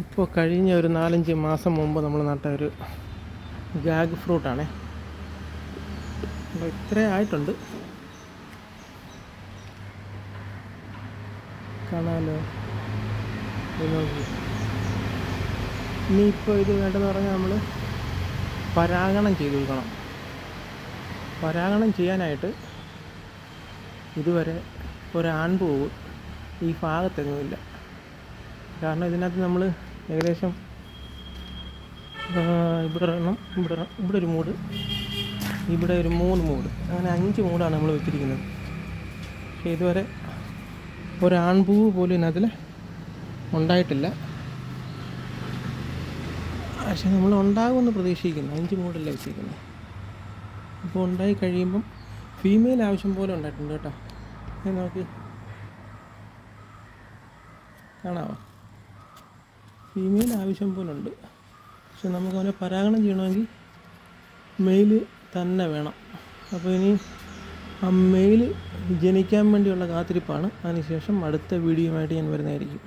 അപ്പോൾ കഴിഞ്ഞ ഒരു 4-5 മാസം മുമ്പ് നമ്മൾ നട്ട ഒരു ഗാഗ് ഫ്രൂട്ടാണേ. അപ്പോൾ ഇത്രേ ആയിട്ടുണ്ട്, കാണാമല്ലോ. ഇത് നോക്കി. ഇനിയിപ്പോൾ ഇത് വേണ്ടതെന്ന് പറഞ്ഞാൽ നമ്മൾ പരാഗണം ചെയ്ത് കൊടുക്കണം. പരാഗണം ചെയ്യാനായിട്ട് ഇതുവരെ ഒരാൺപൂവ് ഈ ഭാഗത്തെങ്ങുമില്ല. കാരണം ഇതിനകത്ത് നമ്മൾ ഏകദേശം ഇവിടെ ഒരെണ്ണം, ഇവിടെ ഒരു മൂട്, ഇവിടെ ഒരു 3 മൂട്, അങ്ങനെ 5 മൂടാണ് നമ്മൾ വെച്ചിരിക്കുന്നത്. പക്ഷേ ഇതുവരെ ഒരാൺപൂവ് പോലും ഇതിനകത്തിൽ ഉണ്ടായിട്ടില്ല. പക്ഷെ നമ്മൾ ഉണ്ടാകുമെന്ന് പ്രതീക്ഷിക്കുന്നു. 5 മൂടല്ലേ വെച്ചിരിക്കുന്നത്. അപ്പോൾ ഉണ്ടായി കഴിയുമ്പം ഫീമെയിൽ ആവശ്യം പോലെ ഉണ്ടായിട്ടുണ്ട് കേട്ടോ. നോക്കി കാണാമോ? ഫീമെയിൽ ആവശ്യം പോലെ ഉണ്ട്. പക്ഷെ നമുക്ക് അവനെ പരാഗണം ചെയ്യണമെങ്കിൽ മെയിൽ തന്നെ വേണം. അപ്പോൾ ഇനി ആ മെയിൽ ജനിക്കാൻ വേണ്ടിയുള്ള കാത്തിരിപ്പാണ്. അതിനുശേഷം അടുത്ത വീഡിയോയുമായിട്ട് ഞാൻ വരുന്നതായിരിക്കും.